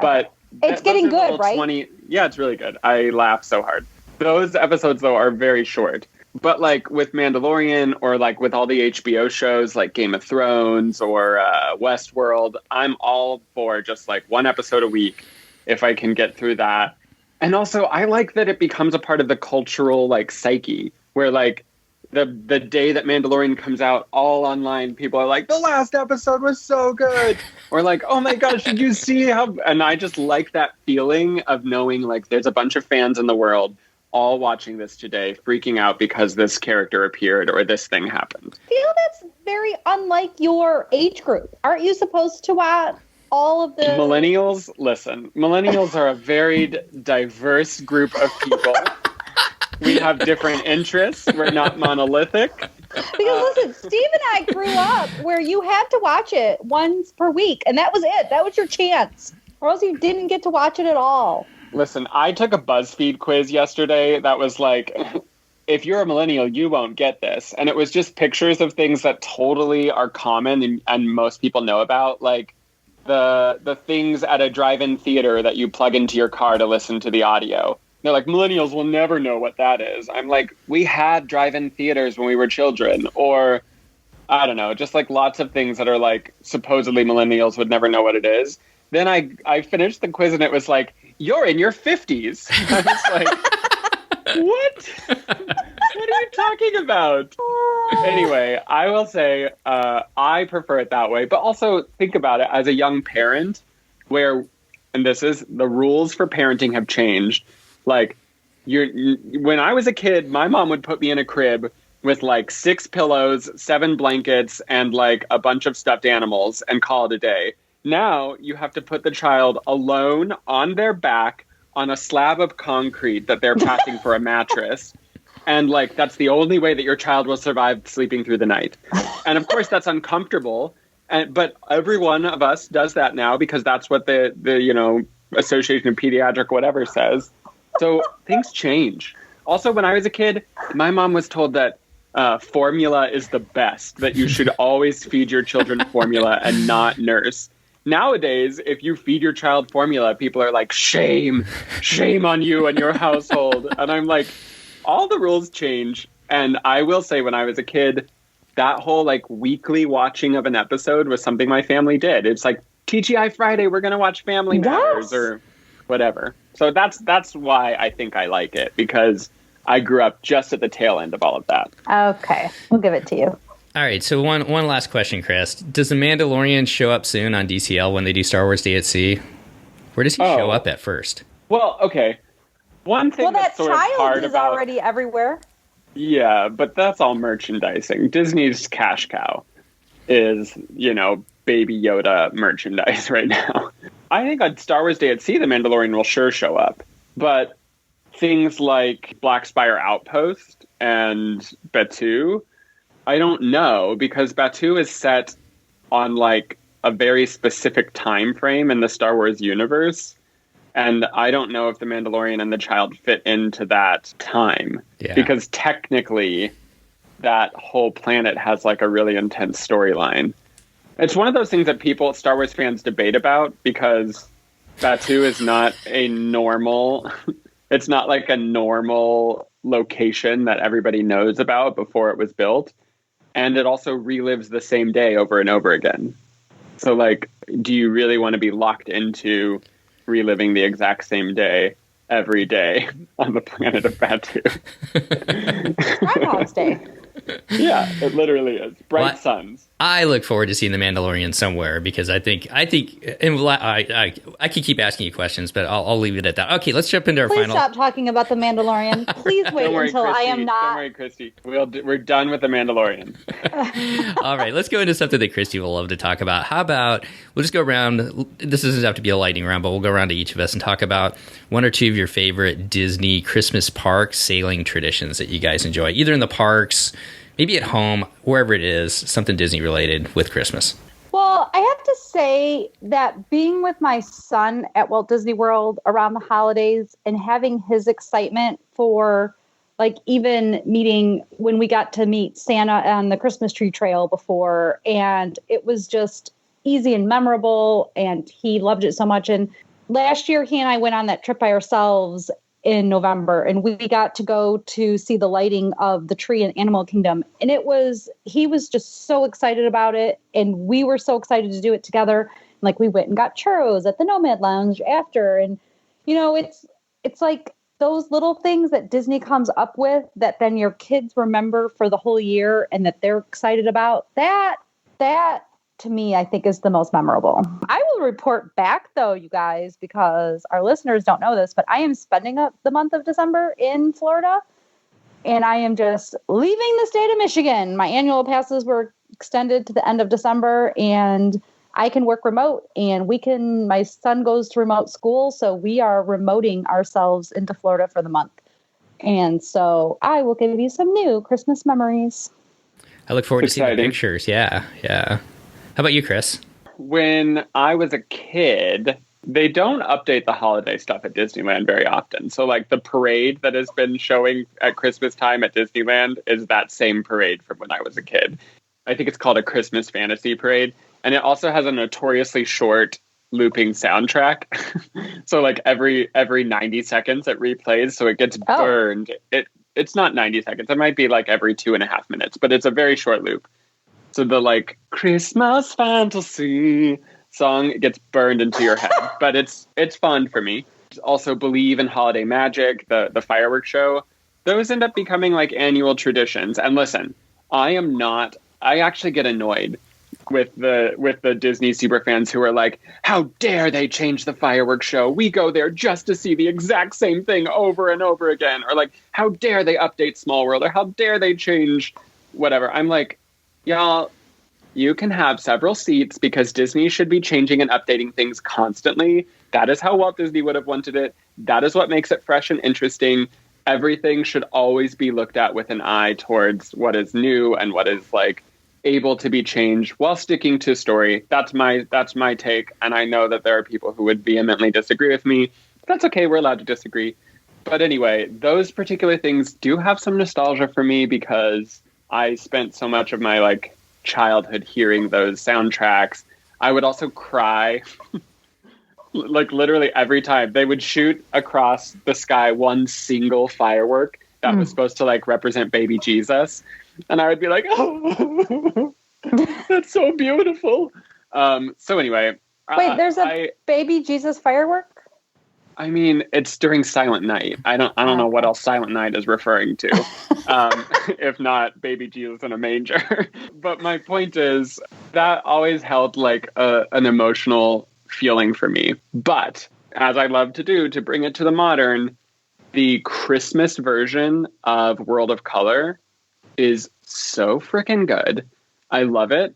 but it's getting good, right? Yeah, it's really good. I laugh so hard. Those episodes though are very short. But like with Mandalorian or like with all the HBO shows like Game of Thrones or Westworld, I'm all for just like 1 episode a week if I can get through that. And also I like that it becomes a part of the cultural like psyche where like the day that Mandalorian comes out, all online people are like, the last episode was so good. Or like, oh my gosh, did you see how... And I just like that feeling of knowing like there's a bunch of fans in the world all watching this today, freaking out because this character appeared or this thing happened. I feel that's very unlike your age group. Aren't you supposed to watch all of the... Millennials? Listen, millennials are a very diverse group of people. We have different interests. We're not monolithic. Because listen, Steve and I grew up where you had to watch it once per week, and that was it. That was your chance. Or else you didn't get to watch it at all. Listen, I took a BuzzFeed quiz yesterday that was like, if you're a millennial, you won't get this. And it was just pictures of things that totally are common and most people know about, like the things at a drive-in theater that you plug into your car to listen to the audio. They're like, millennials will never know what that is. I'm like, we had drive-in theaters when we were children. Or, I don't know, just like lots of things that are like, supposedly millennials would never know what it is. Then I finished the quiz and it was like, you're in your 50s. I was like, what? What are you talking about? Anyway, I will say I prefer it that way. But also think about it as a young parent where, and this is, the rules for parenting have changed. Like, when I was a kid, my mom would put me in a crib with like 6 pillows, 7 blankets, and like a bunch of stuffed animals and call it a day. Now you have to put the child alone on their back on a slab of concrete that they're packing for a mattress. And like, that's the only way that your child will survive sleeping through the night. And of course that's uncomfortable. But every one of us does that now because that's what the Association of Pediatric whatever says. So things change. Also, when I was a kid, my mom was told that formula is the best, that you should always feed your children formula and not nurse. Nowadays, if you feed your child formula, people are like, shame on you and your household. And I'm like, all the rules change. And I will say when I was a kid, that whole like weekly watching of an episode was something my family did. It's like TGI Friday, we're going to watch Family Matters or whatever. So that's why I think I like it, because I grew up just at the tail end of all of that. Okay, we'll give it to you. All right, so one last question, Chris. Does The Mandalorian show up soon on DCL when they do Star Wars Day at Sea? Where does he show up at first? Well, okay. One thing that's sort of hard about... Well, that child is already everywhere. Yeah, but that's all merchandising. Disney's cash cow is, Baby Yoda merchandise right now. I think on Star Wars Day at Sea, The Mandalorian will sure show up. But things like Black Spire Outpost and Batuu, I don't know, because Batuu is set on like a very specific time frame in the Star Wars universe. And I don't know if The Mandalorian and the child fit into that time. Yeah. Because technically that whole planet has like a really intense storyline. It's one of those things that Star Wars fans debate about, because Batuu is not a normal, it's not like a normal location that everybody knows about before it was built. And it also relives the same day over and over again. So, like, do you really want to be locked into reliving the exact same day every day on the planet of Batu? Groundhog's Day. Yeah, it literally is. Bright suns. I look forward to seeing The Mandalorian somewhere because I think, and I could keep asking you questions, but I'll leave it at that. Okay, let's jump into our Please final. stop talking about The Mandalorian. Please wait until Christy, I am not. Don't worry, Christy. We're done with The Mandalorian. All right, let's go into something that Christy will love to talk about. How about we'll just go around. This doesn't have to be a lightning round, but we'll go around to each of us and talk about one or two of your favorite Disney Christmas park sailing traditions that you guys enjoy, either in the parks, maybe at home, wherever it is, something Disney related with Christmas. Well, I have to say that being with my son at Walt Disney World around the holidays and having his excitement for, like, even meeting when we got to meet Santa on the Christmas tree trail before, and it was just easy and memorable, and he loved it so much. And last year, he and I went on that trip by ourselves in November, and we got to go to see the lighting of the tree in Animal Kingdom. And he was just so excited about it. And we were so excited to do it together. Like, we went and got churros at the Nomad Lounge after. And, you know, it's like those little things that Disney comes up with that then your kids remember for the whole year and that they're excited about. That to me, I think, is the most memorable. I will report back, though, you guys, because our listeners don't know this, but I am spending the month of December in Florida, and I am just leaving the state of Michigan. My annual passes were extended to the end of December, and I can work remote, and my son goes to remote school, so we are remoting ourselves into Florida for the month. And so I will give you some new Christmas memories. I look forward to seeing the pictures. Yeah. How about you, Chris? When I was a kid, they don't update the holiday stuff at Disneyland very often. So, like, the parade that has been showing at Christmas time at Disneyland is that same parade from when I was a kid. I think it's called a Christmas Fantasy Parade. And it also has a notoriously short looping soundtrack. So, like, every 90 seconds it replays, so it gets burned. It's not 90 seconds. It might be, like, every 2.5 minutes, but it's a very short loop. So the, like, Christmas fantasy song gets burned into your head, but it's fun for me. Also, Believe in Holiday Magic, the fireworks show. Those end up becoming, like, annual traditions. And listen, I actually get annoyed with the Disney super fans who are like, how dare they change the fireworks show? We go there just to see the exact same thing over and over again. Or, like, how dare they update Small World? Or how dare they change whatever? I'm like, y'all, you can have several seats because Disney should be changing and updating things constantly. That is how Walt Disney would have wanted it. That is what makes it fresh and interesting. Everything should always be looked at with an eye towards what is new and what is, like, able to be changed while sticking to story. That's my take. And I know that there are people who would vehemently disagree with me. That's okay. We're allowed to disagree. But anyway, those particular things do have some nostalgia for me because I spent so much of my, like, childhood hearing those soundtracks. I would also cry like literally every time they would shoot across the sky one single firework that was supposed to, like, represent baby Jesus, and I would be like, oh, that's so beautiful. So anyway, wait, there's a baby Jesus firework? I mean, it's during Silent Night. I don't know what else Silent Night is referring to, if not baby Jesus in a manger. But my point is that always held, like, an emotional feeling for me. But as I love to do, to bring it to the modern, the Christmas version of World of Color is so freaking good. I love it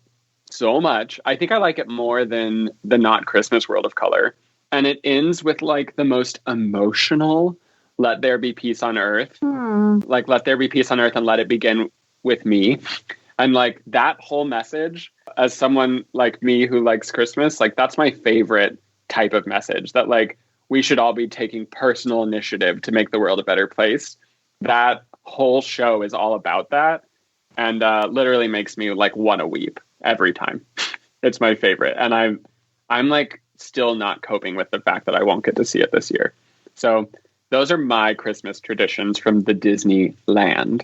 so much. I think I like it more than the not Christmas World of Color. And it ends with, like, the most emotional "Let there be peace on earth." Like, let there be peace on earth and let it begin with me. And, like, that whole message, as someone like me who likes Christmas, like, that's my favorite type of message, that, like, we should all be taking personal initiative to make the world a better place. That whole show is all about that. And literally makes me, like, want to weep every time. It's my favorite. And I'm like, still not coping with the fact that I won't get to see it this year. So Those are my Christmas traditions from the Disneyland.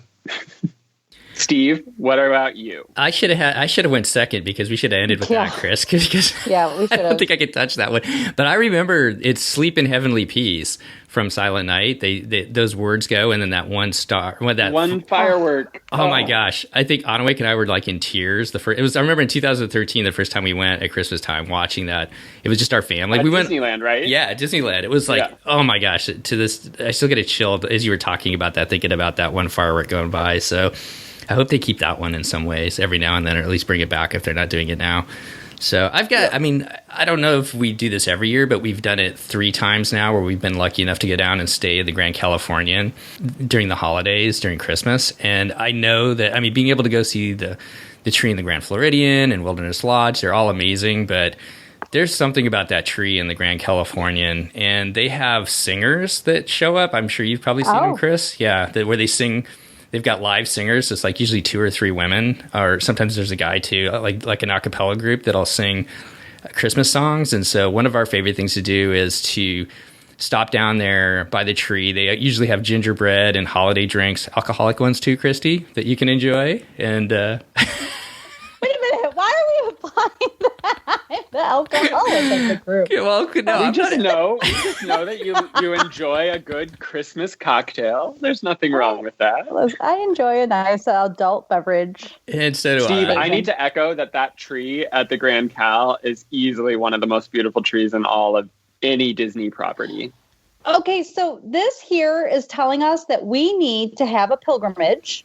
Steve, what about you? I should have went second because we should have ended with that, Chris. Because yeah, we should have. I don't think I could touch that one. But I remember it's "Sleep in Heavenly Peace" from Silent Night. They those words go, and then that one star, one firework. Oh my gosh! I think Anawake and I were like in tears. I remember in 2013, the first time we went at Christmas time, watching that. It was just our family. At we went Disneyland, right? Yeah, Disneyland. It was like, oh my gosh! To this, I still get a chill as you were talking about that, thinking about that one firework going by. So I hope they keep that one in some ways every now and then, or at least bring it back if they're not doing it now. So I don't know if we do this every year, but we've done it 3 times now where we've been lucky enough to go down and stay at the Grand Californian during the holidays, during Christmas. And I know that, being able to go see the tree in the Grand Floridian and Wilderness Lodge, they're all amazing, but there's something about that tree in the Grand Californian, and they have singers that show up. I'm sure you've probably seen them, Chris. Yeah, where they sing. They've got live singers. It's like usually 2 or 3 women, or sometimes there's a guy too, like an a cappella group that'll sing Christmas songs. And so one of our favorite things to do is to stop down there by the tree. They usually have gingerbread and holiday drinks, alcoholic ones too, Christy, that you can enjoy. And wait a minute, why are we applying the alcoholic in the group? Well, no, we just know that you enjoy a good Christmas cocktail. There's nothing wrong with that. I enjoy a nice adult beverage. And so do Steve, I. I need to echo that tree at the Grand Cal is easily one of the most beautiful trees in all of any Disney property. Okay, so this here is telling us that we need to have a pilgrimage,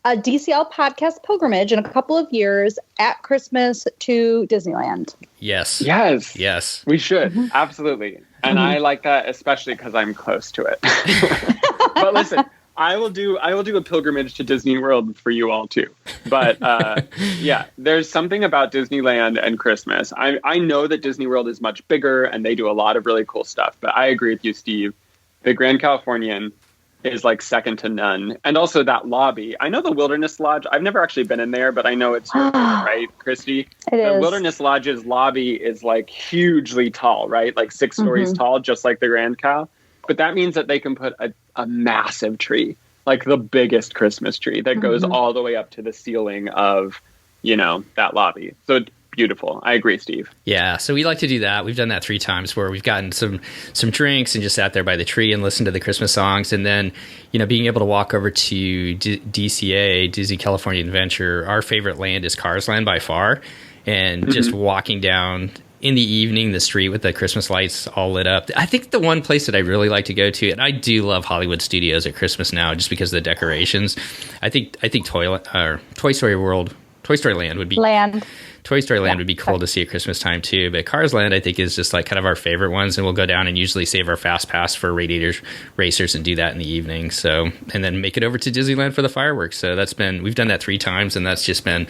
a DCL podcast pilgrimage in a couple of years at Christmas to Disneyland. Yes. We should. Absolutely. And I like that especially because I'm close to it. But listen, I will do a pilgrimage to Disney World for you all too. But yeah, there's something about Disneyland and Christmas. I know that Disney World is much bigger and they do a lot of really cool stuff, but I agree with you, Steve. The Grand Californian is like second to none. And also that lobby. I know the Wilderness Lodge. I've never actually been in there, but I know it's your favorite, right, Christy? It is. The Wilderness Lodge's lobby is like hugely tall, right? Like 6 stories tall, just like the Grand Cal. But that means that they can put a massive tree, like the biggest Christmas tree that goes all the way up to the ceiling of, that lobby. So beautiful. I agree, Steve. Yeah, so we like to do that. We've done that 3 times where we've gotten some drinks and just sat there by the tree and listened to the Christmas songs. And then, being able to walk over to DCA, Disney California Adventure, our favorite land is Cars Land by far. And just walking down in the evening, the street with the Christmas lights all lit up. I think the one place that I really like to go to, and I do love Hollywood Studios at Christmas now just because of the decorations. I think Toy Story Land would be... Toy Story Land would be cool to see at Christmas time too, but Cars Land I think is just like kind of our favorite ones, and we'll go down and usually save our fast pass for Radiator Racers and do that in the evening. So, and then make it over to Disneyland for the fireworks. So we've done that 3 times, and that's just been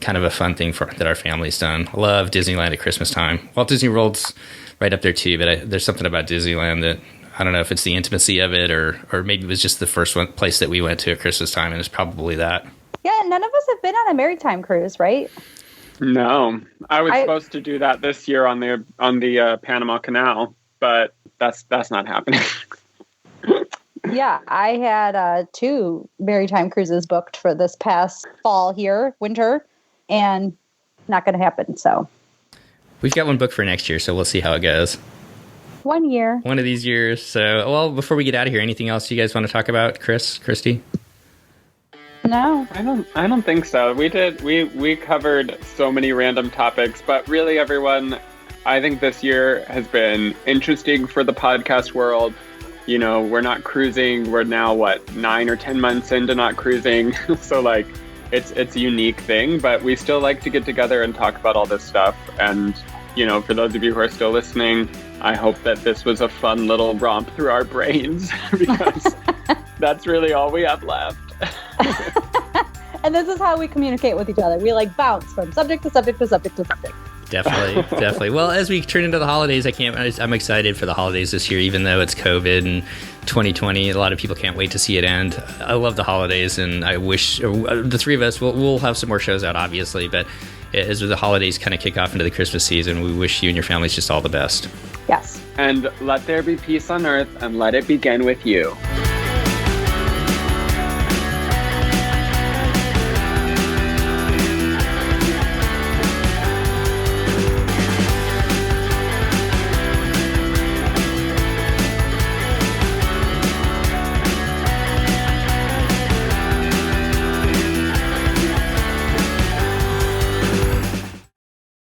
kind of a fun thing that our family's done. Love Disneyland at Christmas time. Walt Disney World's right up there too, but there's something about Disneyland that I don't know if it's the intimacy of it or maybe it was just the first place that we went to at Christmas time, and it's probably that. Yeah, none of us have been on a maritime cruise, right? No, I was supposed to do that this year on the Panama Canal, but that's not happening. Yeah, I had 2 maritime cruises booked for this past winter, and not going to happen. So we've got one booked for next year, so we'll see how it goes. 1 year, one of these years. So, well, before we get out of here, anything else you guys want to talk about, Christy? No, I don't think so. We covered so many random topics, but really, everyone, I think this year has been interesting for the podcast world. We're not cruising. We're now 9 or 10 months into not cruising, so like it's a unique thing. But we still like to get together and talk about all this stuff. And for those of you who are still listening, I hope that this was a fun little romp through our brains because that's really all we have left. And this is how we communicate with each other. We bounce from subject to subject to subject to subject. Definitely. Well, as we turn into the holidays, I'm excited for the holidays this year, even though it's COVID and 2020. A lot of people can't wait to see it end. I love the holidays, and I wish the 3 of us we'll have some more shows out, obviously. But as the holidays kind of kick off into the Christmas season, we wish you and your families just all the best. Yes. And let there be peace on earth, and let it begin with you.